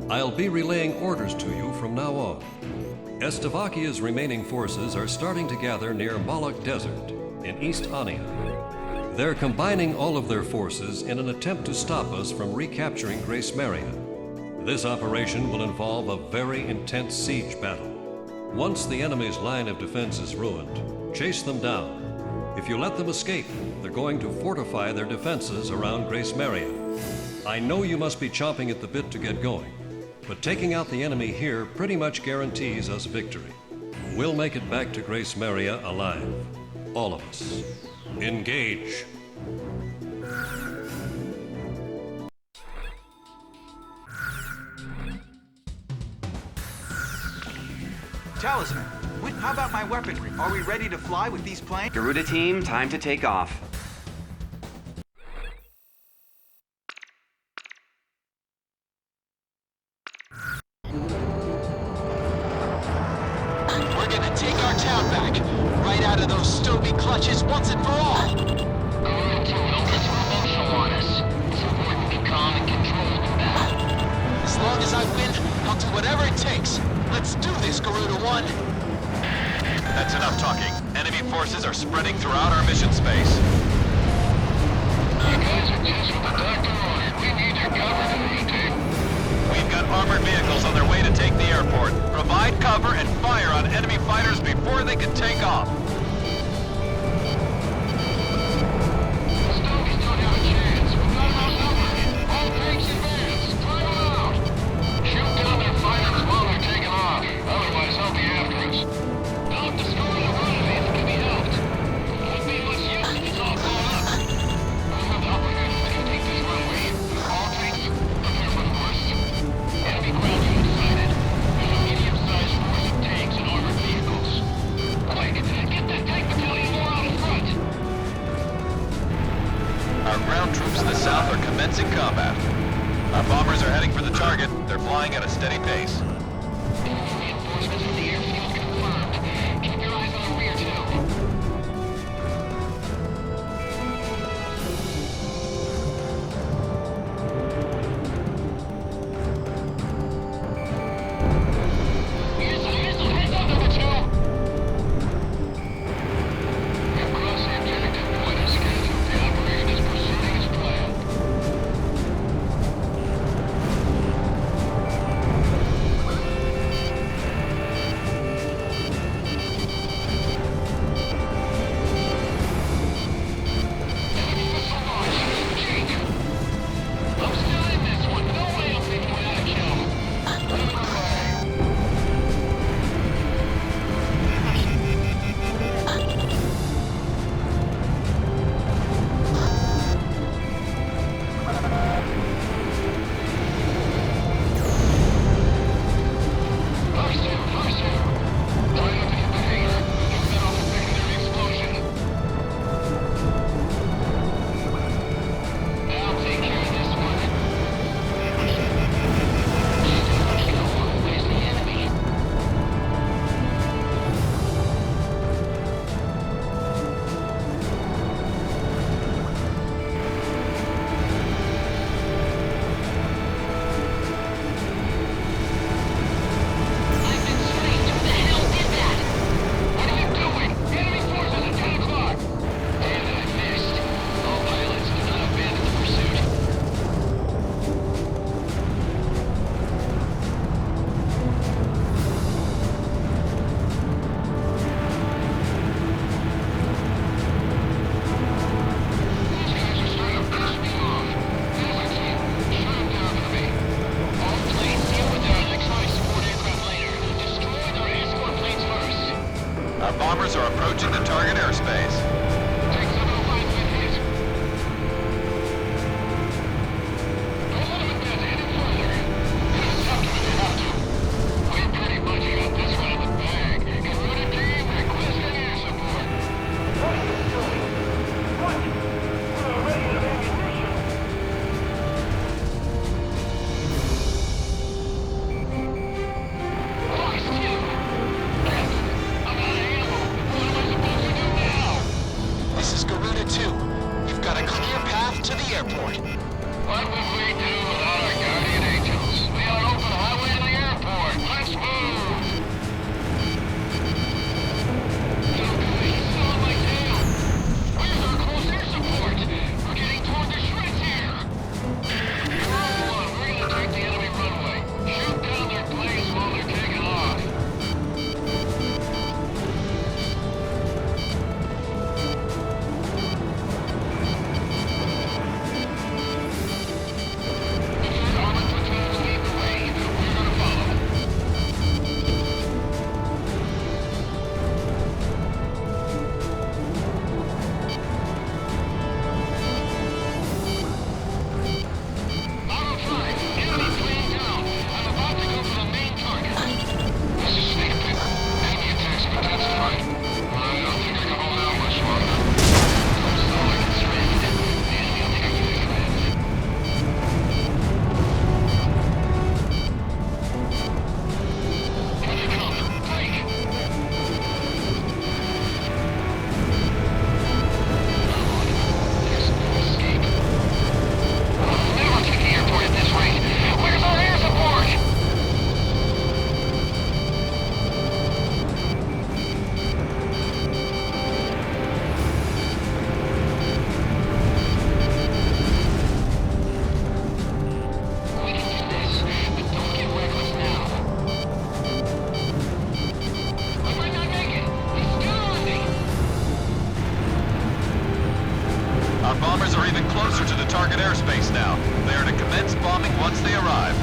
I'll be relaying orders to you from now on. Slovakia's remaining forces are starting to gather near Moloch Desert in East Ania. They're combining all of their forces in an attempt to stop us from recapturing Grace Maria. This operation will involve a very intense siege battle. Once the enemy's line of defense is ruined, chase them down. If you let them escape, they're going to fortify their defenses around Grace Maria. I know you must be chomping at the bit to get going, but taking out the enemy here pretty much guarantees us victory. We'll make it back to Grace Maria alive. All of us. Engage. Talisman, how about my weaponry? Are we ready to fly with these planes? Garuda team, time to take off. We're gonna take our town back, right out of those Stoby clutches once and for all. Garuda team, don't get too emotional on us. It's important to be calm and controlled in that. As long as I win, I'll do whatever it takes. Let's do this, Garuda 1. That's enough talking. Enemy forces are spreading throughout our mission space. You guys are just what the doctor ordered. We need your cover, Garuda team. We've got armored vehicles on their way to take the airport. Provide cover and fire on enemy fighters before they can take off. Stogies don't have a chance. We've got them outnumbered. All tanks advance. Drive them out. Shoot down their fighters while they're taking off. Otherwise, they'll be after us. Don't destroy the runway if it can be helped. Won't be much use if it's all blown up. Operators, we can take this runway. All tanks, prepare for the worst. Enemy ground unit sighted. There's a medium-sized force of tanks and armored vehicles. Quick, get that tank battalion more out in front. Our ground troops in the south are commencing combat. Our bombers are heading for the target. They're flying at a steady pace. Reinforcements from the airfield confirmed. Keep your eyes on the rear, too. Missile, heads up, number 2! We've crossed the objective point as scheduled. The operation is proceeding as planned. I'm still in this one. No way I'm leaving without a kill. I've been strange. Who the hell did that? What are you doing? Enemy forces at 10 o'clock. Damn it, I missed. All pilots do not abandon the pursuit. These guys are starting to piss me off. Desert team, shut them down for me. All planes deal with their electronic support aircraft later. Destroy their escort planes first. Our bombers are approaching the target airspace. Take 705 with hit. Don't let them advance any further. Intercept them if you have to. We're pretty much got this one in the bag. Garuda team, requesting air support. What are you doing? What? We're ready to ammunition. Lost you! I'm out of ammo. What am I supposed to do now? airspace now. They are to commence bombing once they arrive.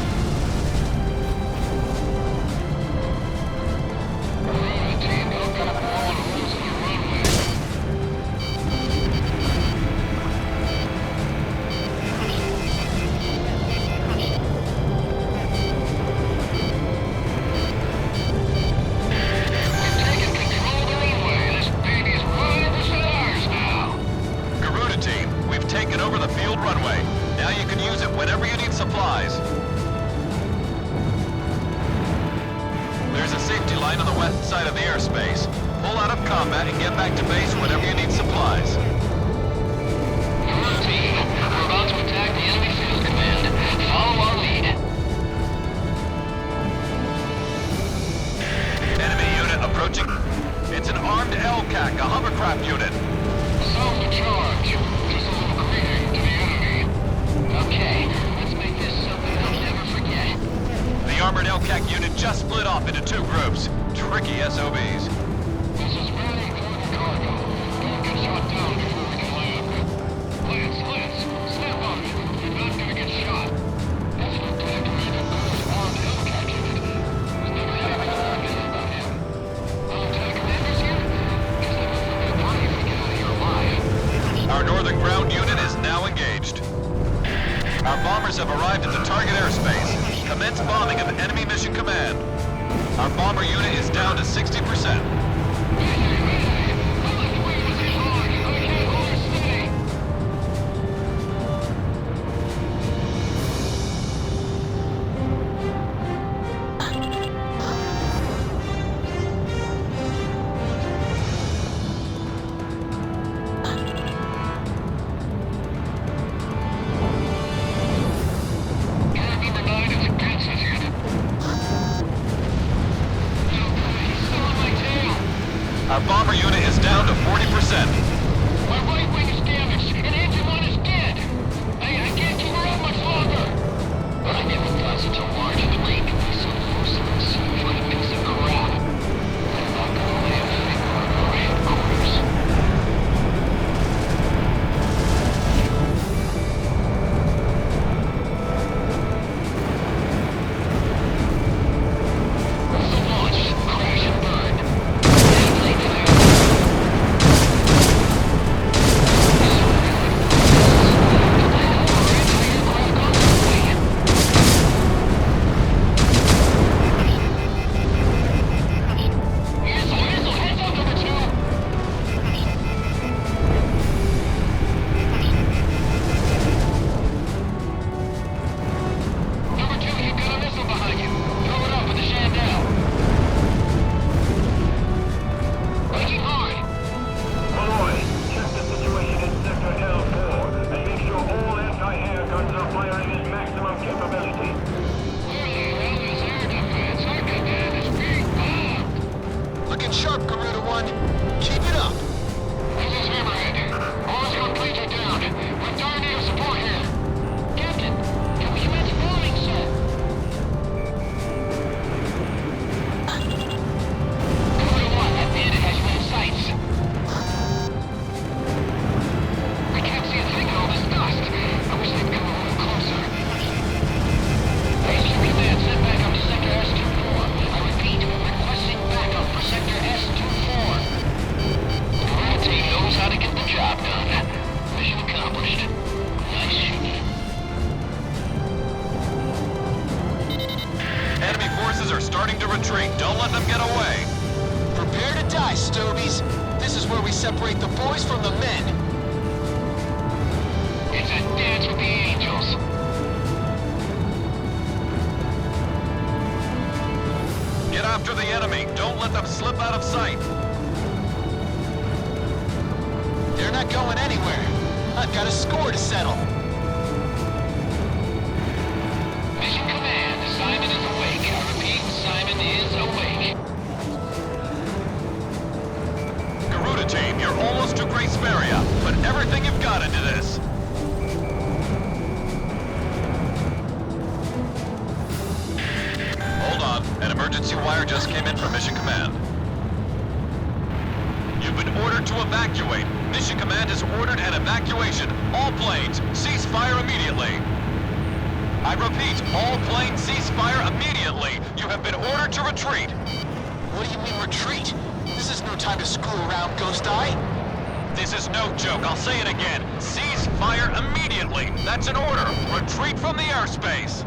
Alright, team, don't get blowing holes in the runway. We've taken control of the runway. This baby's 100% ours now. Garuda team, we've taken over the field runway. Now you can use it whenever you need supplies. There's a safety line on the west side of the airspace. Pull out of combat and get back to base whenever you need supplies. Alright, team, we're about to attack the enemy field command. Follow our lead. Enemy unit approaching. It's an armed LCAC, a hovercraft unit. Sound the charge. Just a little greeting to the enemy. Okay, let's make this something I'll never forget. The armored LCAC unit just split off into two groups. Tricky SOBs. This is very important cargo. Don't get shot down before we can land. Lance, snap on it. You're not gonna get shot. That's Lieutenant Commander Gore's armed LCAC unit. There's never anything arguing about him. The Lieutenant Commander's here? Guess they won't be brave to get out of here alive. Our northern ground unit is now engaged. Our bombers have arrived at the target airspace. Commence bombing of enemy mission command. Our bomber unit is down to 60%. Our bomber unit is down to 40%. My right wing is damaged, and engine one is dead. I can't keep her up much longer. I never thought such a large fleet could be so merciless. What a piece of crap. I'm not gonna lay a finger on our headquarters. So launch, crash and burn. Separate the boys from the men. It's a dance with the angels. Get after the enemy. Don't let them slip out of sight. They're not going anywhere. I've got a score to settle. Mission Command, Simon is awake. I repeat, Simon is awake. Garuda team, you're almost to Grace Maria. Put everything you've got into this. Hold on. An emergency wire just came in from Mission Command. You've been ordered to evacuate. Mission Command has ordered an evacuation. All planes, cease fire immediately. I repeat, all planes cease fire immediately. You have been ordered to retreat. What do you mean retreat? This is no time to screw around, Ghost Eye. This is no joke. I'll say it again. Cease fire immediately. That's an order. Retreat from the airspace.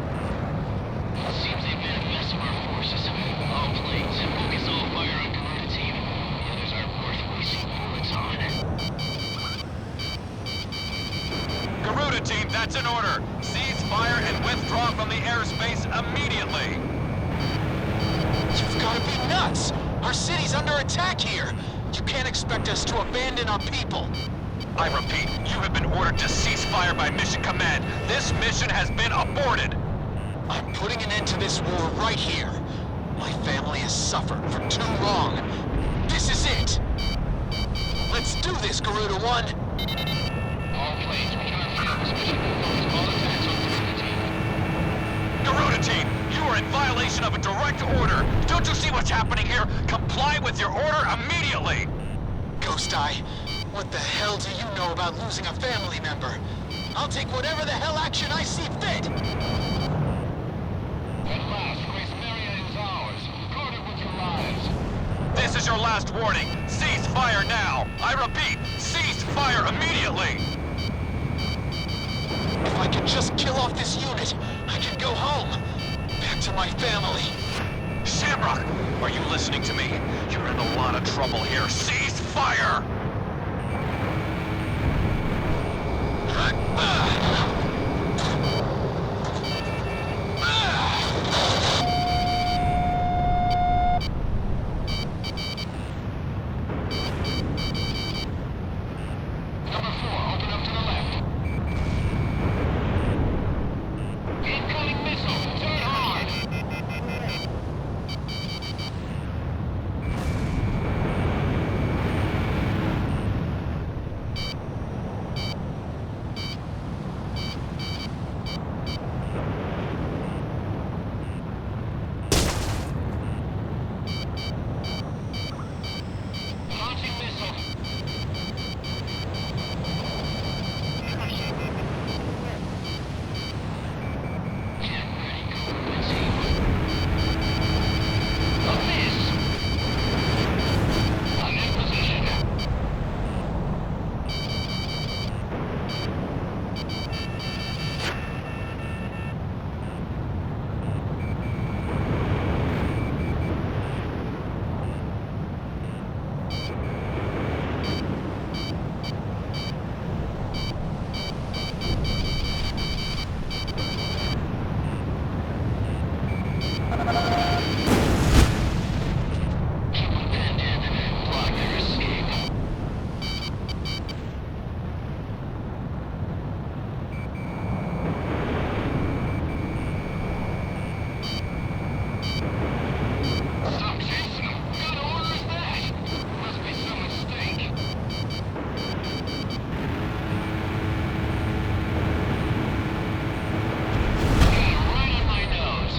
Seems they've made a mess of our forces. All planes, focus all fire on Garuda team. The others aren't worth wasting bullets on. Garuda team, that's an order. Cease fire and withdraw from the airspace immediately. You've got to be nuts! Our city's under attack here! You can't expect us to abandon our people! I repeat, you have been ordered to cease fire by Mission Command. This mission has been aborted. I'm putting an end to this war right here. My family has suffered for too long. This is it! Let's do this, Garuda 1! All planes, we cannot fail this mission. Focus all attacks on Garuda team. Garuda team, you are in violation of a direct order. Don't you see what's happening here? Comply with your order immediately. Ghost Eye, what the hell do you know about losing a family member? I'll take whatever the hell action I see fit! At last, Grace Marion is ours. Guard it with your lives. This is your last warning. Cease fire now. I repeat, cease fire immediately. If I can just kill off this unit, I can go home. Back to my family. Shamrock, are you listening to me? You're in a lot of trouble here. Cease fire! Number 4, open up to the left. Incoming missile, turn hard. Launching missile. Get ready, Garuda team. A miss. I'm in position. Bend in. Block their escape. Stop chasing them. What kind of order is that? Must be some mistake. Got it right on my nose.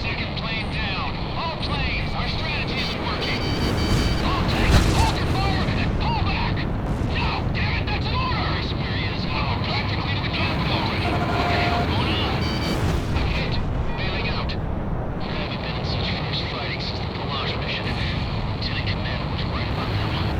Second plane down. All planes, our strategy isn't working. All tanks, hold your fire and pull back. No, damn it, that's an order. Grace Maria's now practically to the capital already. Okay, what's going on? I'm hit. Bailing out. I haven't been in such fierce fighting since the Moloch mission. Lieutenant Commander was right about that one.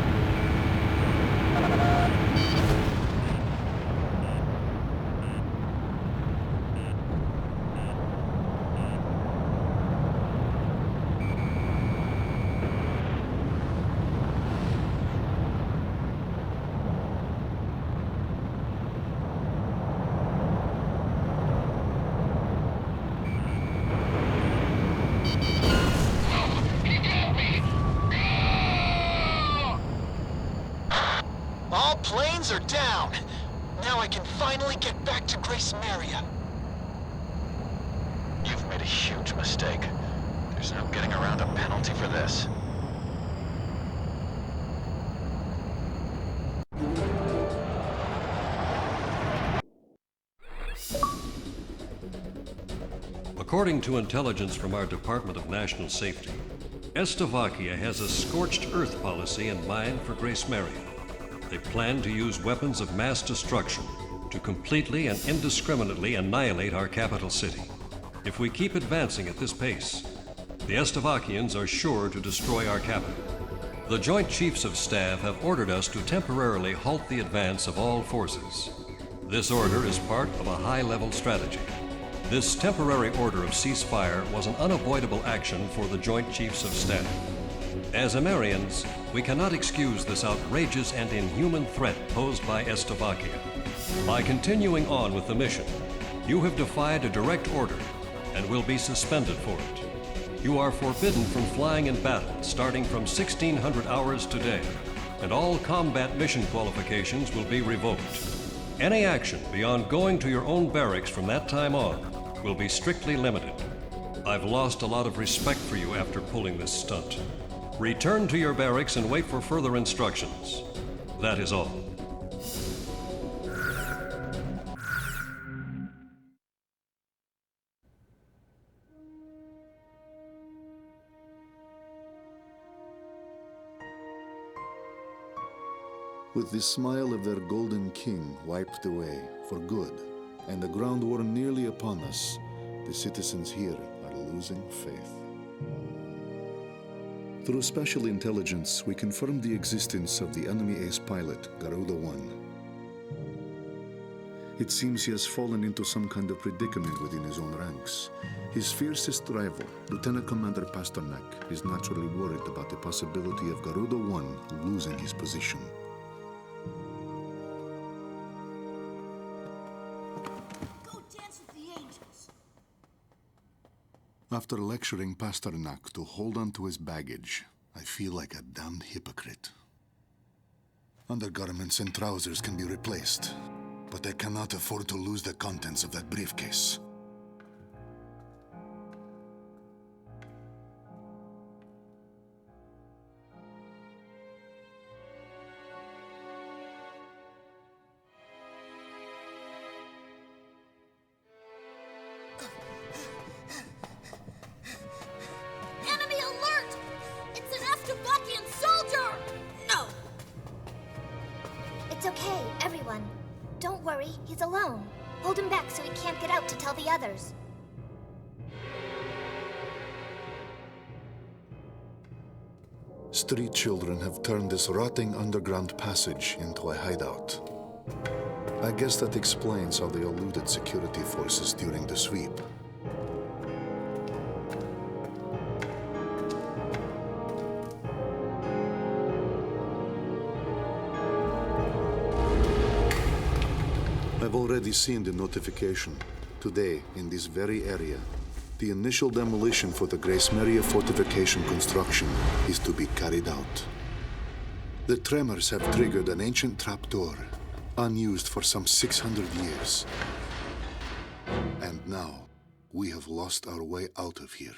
He got me! Ah! All planes are down. Now I can finally get back to Grace Maria. You've made a huge mistake. There's no getting around a penalty for this. According to intelligence from our Department of National Safety, Estavakia has a scorched earth policy in mind for Grace Maria. They plan to use weapons of mass destruction to completely and indiscriminately annihilate our capital city. If we keep advancing at this pace, the Estavakians are sure to destroy our capital. The Joint Chiefs of Staff have ordered us to temporarily halt the advance of all forces. This order is part of a high-level strategy. This temporary order of ceasefire was an unavoidable action for the Joint Chiefs of Staff. As Amerians, we cannot excuse this outrageous and inhuman threat posed by Estavakia. By continuing on with the mission, you have defied a direct order and will be suspended for it. You are forbidden from flying in battle starting from 1600 hours today, and all combat mission qualifications will be revoked. Any action beyond going to your own barracks from that time on will be strictly limited. I've lost a lot of respect for you after pulling this stunt. Return to your barracks and wait for further instructions. That is all. With the smile of their golden king wiped away for good, and the ground war nearly upon us, the citizens here are losing faith. Through special intelligence, we confirmed the existence of the enemy ace pilot, Garuda-1. It seems he has fallen into some kind of predicament within his own ranks. His fiercest rival, Lieutenant Commander Pasternak, is naturally worried about the possibility of Garuda-1 losing his position. After lecturing Pasternak to hold on to his baggage, I feel like a damned hypocrite. Undergarments and trousers can be replaced, but I cannot afford to lose the contents of that briefcase. It's okay, everyone. Don't worry, he's alone. Hold him back so he can't get out to tell the others. Street children have turned this rotting underground passage into a hideout. I guess that explains how they eluded security forces during the sweep. I've already seen the notification. Today, in this very area, the initial demolition for the Grace Maria fortification construction is to be carried out. The tremors have triggered an ancient trapdoor, unused for some 600 years. And now, we have lost our way out of here.